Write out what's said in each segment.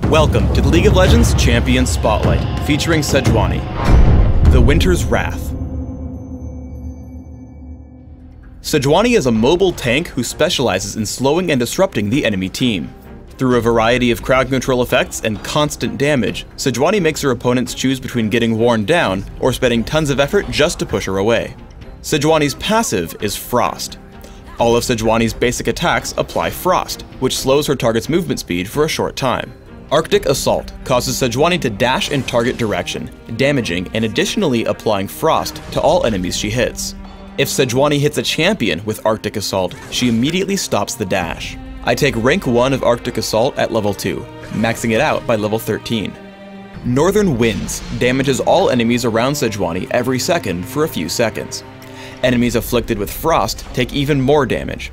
Welcome to the League of Legends Champions Spotlight, featuring Sejuani, the Winter's Wrath. Sejuani is a mobile tank who specializes in slowing and disrupting the enemy team. Through a variety of crowd control effects and constant damage, Sejuani makes her opponents choose between getting worn down or spending tons of effort just to push her away. Sejuani's passive is Frost. All of Sejuani's basic attacks apply Frost, which slows her target's movement speed for a short time. Arctic Assault causes Sejuani to dash in target direction, damaging and additionally applying Frost to all enemies she hits. If Sejuani hits a champion with Arctic Assault, she immediately stops the dash. I take rank 1 of Arctic Assault at level 2, maxing it out by level 13. Northern Winds damages all enemies around Sejuani every second for a few seconds. Enemies afflicted with Frost take even more damage.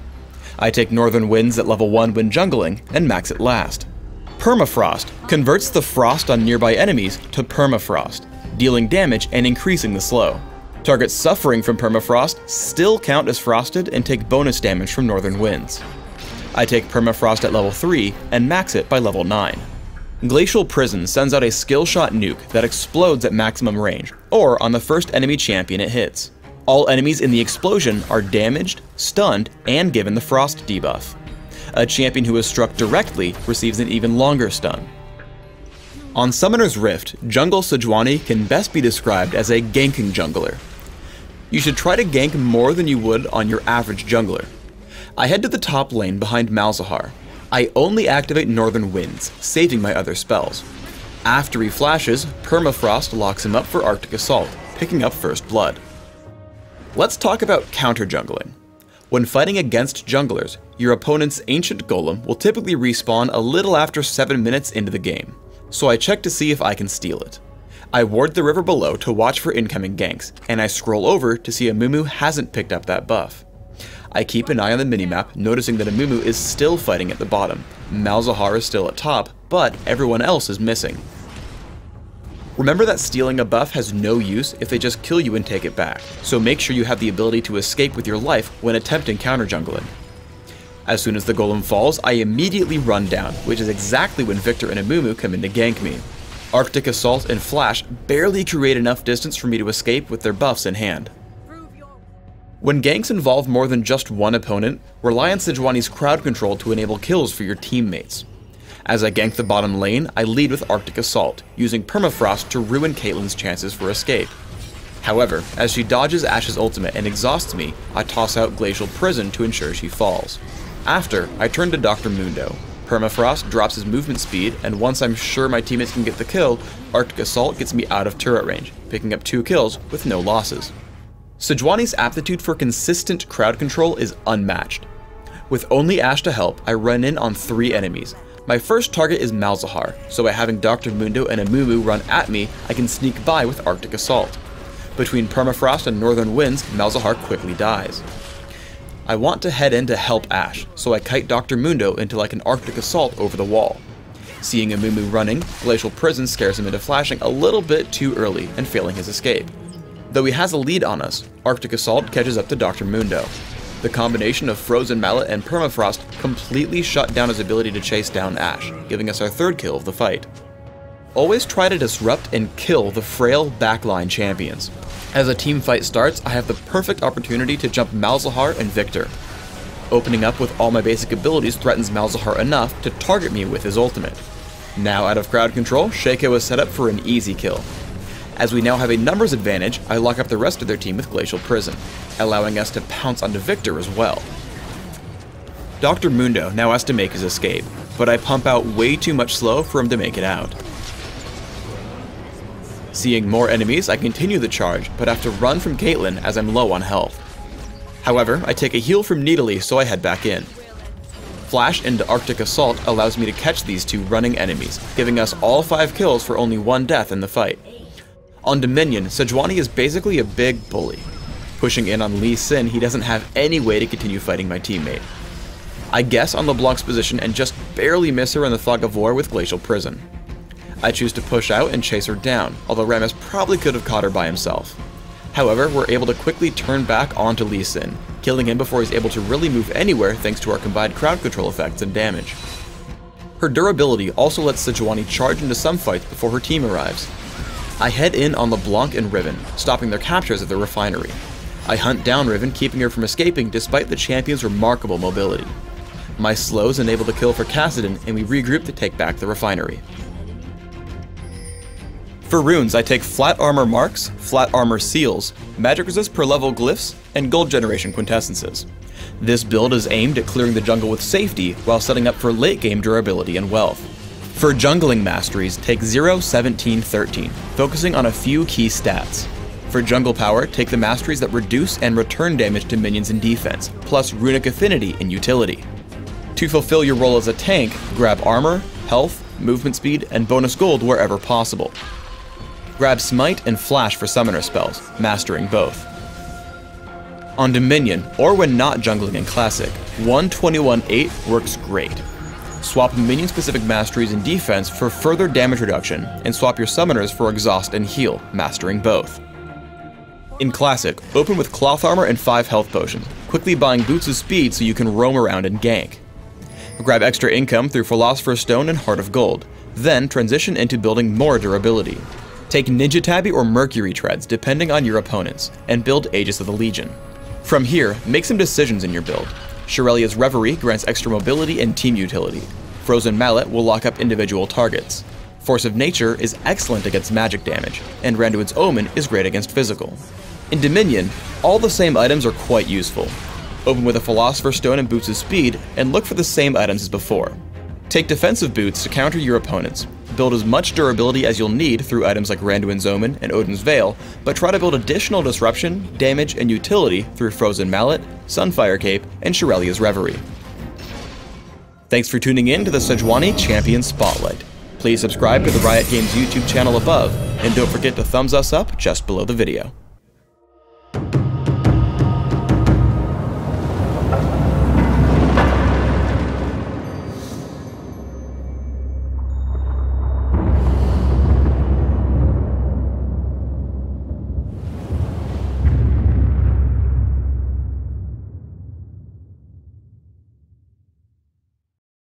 I take Northern Winds at level 1 when jungling and max it last. Permafrost converts the frost on nearby enemies to permafrost, dealing damage and increasing the slow. Targets suffering from permafrost still count as frosted and take bonus damage from Northern Winds. I take permafrost at level 3 and max it by level 9. Glacial Prison sends out a skill shot nuke that explodes at maximum range, or on the first enemy champion it hits. All enemies in the explosion are damaged, stunned, and given the frost debuff. A champion who is struck directly receives an even longer stun. On Summoner's Rift, Jungle Sejuani can best be described as a ganking jungler. You should try to gank more than you would on your average jungler. I head to the top lane behind Malzahar. I only activate Northern Winds, saving my other spells. After he flashes, Permafrost locks him up for Arctic Assault, picking up First Blood. Let's talk about counter jungling. When fighting against junglers, your opponent's Ancient Golem will typically respawn a little after 7 minutes into the game, so I check to see if I can steal it. I ward the river below to watch for incoming ganks, and I scroll over to see Amumu hasn't picked up that buff. I keep an eye on the minimap, noticing that Amumu is still fighting at the bottom. Malzahar is still at top, but everyone else is missing. Remember that stealing a buff has no use if they just kill you and take it back, so make sure you have the ability to escape with your life when attempting counter jungling. As soon as the golem falls, I immediately run down, which is exactly when Victor and Amumu come in to gank me. Arctic Assault and Flash barely create enough distance for me to escape with their buffs in hand. When ganks involve more than just one opponent, rely on Sejuani's crowd control to enable kills for your teammates. As I gank the bottom lane, I lead with Arctic Assault, using Permafrost to ruin Caitlyn's chances for escape. However, as she dodges Ashe's ultimate and exhausts me, I toss out Glacial Prison to ensure she falls. After, I turn to Dr. Mundo. Permafrost drops his movement speed, and once I'm sure my teammates can get the kill, Arctic Assault gets me out of turret range, picking up 2 kills with no losses. Sejuani's aptitude for consistent crowd control is unmatched. With only Ashe to help, I run in on 3 enemies. My first target is Malzahar, so by having Dr. Mundo and Amumu run at me, I can sneak by with Arctic Assault. Between Permafrost and Northern Winds, Malzahar quickly dies. I want to head in to help Ashe, so I kite Dr. Mundo into like an Arctic Assault over the wall. Seeing Amumu running, Glacial Prison scares him into flashing a little bit too early and failing his escape. Though he has a lead on us, Arctic Assault catches up to Dr. Mundo. The combination of Frozen Mallet and Permafrost completely shut down his ability to chase down Ashe, giving us our 3rd kill of the fight. Always try to disrupt and kill the frail backline champions. As a team fight starts, I have the perfect opportunity to jump Malzahar and Victor. Opening up with all my basic abilities threatens Malzahar enough to target me with his ultimate. Now out of crowd control, Shaco is set up for an easy kill. As we now have a numbers advantage, I lock up the rest of their team with Glacial Prison, allowing us to pounce onto Victor as well. Dr. Mundo now has to make his escape, but I pump out way too much slow for him to make it out. Seeing more enemies, I continue the charge, but have to run from Caitlyn as I'm low on health. However, I take a heal from Nidalee, so I head back in. Flash into Arctic Assault allows me to catch these 2 running enemies, giving us all 5 kills for only 1 death in the fight. On Dominion, Sejuani is basically a big bully. Pushing in on Lee Sin, he doesn't have any way to continue fighting my teammate. I guess on LeBlanc's position and just barely miss her in the Fog of War with Glacial Prison. I choose to push out and chase her down, although Rammus probably could have caught her by himself. However, we're able to quickly turn back onto Lee Sin, killing him before he's able to really move anywhere thanks to our combined crowd control effects and damage. Her durability also lets Sejuani charge into some fights before her team arrives. I head in on LeBlanc and Riven, stopping their captures of the refinery. I hunt down Riven, keeping her from escaping despite the champion's remarkable mobility. My slows enable the kill for Kassadin, and we regroup to take back the refinery. For runes, I take flat armor marks, flat armor seals, magic resist per level glyphs, and gold generation quintessences. This build is aimed at clearing the jungle with safety while setting up for late game durability and wealth. For jungling masteries, take 0, 17, 13, focusing on a few key stats. For jungle power, take the masteries that reduce and return damage to minions in defense, plus runic affinity in utility. To fulfill your role as a tank, grab armor, health, movement speed, and bonus gold wherever possible. Grab Smite and Flash for summoner spells, mastering both. On Dominion, or when not jungling in Classic, 121-8 works great. Swap minion-specific masteries in defense for further damage reduction, and swap your summoners for exhaust and heal, mastering both. In Classic, open with cloth armor and 5 health potions, quickly buying boots of speed so you can roam around and gank. Grab extra income through Philosopher's Stone and Heart of Gold, then transition into building more durability. Take Ninja Tabby or Mercury Treads depending on your opponents, and build Aegis of the Legion. From here, make some decisions in your build. Shirelia's Reverie grants extra mobility and team utility. Frozen Mallet will lock up individual targets. Force of Nature is excellent against magic damage, and Randuin's Omen is great against physical. In Dominion, all the same items are quite useful. Open with a Philosopher's Stone and Boots of Speed, and look for the same items as before. Take defensive boots to counter your opponents. Build as much durability as you'll need through items like Randuin's Omen and Odin's Veil, but try to build additional disruption, damage, and utility through Frozen Mallet, Sunfire Cape, and Shirelia's Reverie. Thanks for tuning in to the Sejuani Champion Spotlight. Please subscribe to the Riot Games YouTube channel above, and don't forget to thumbs us up just below the video.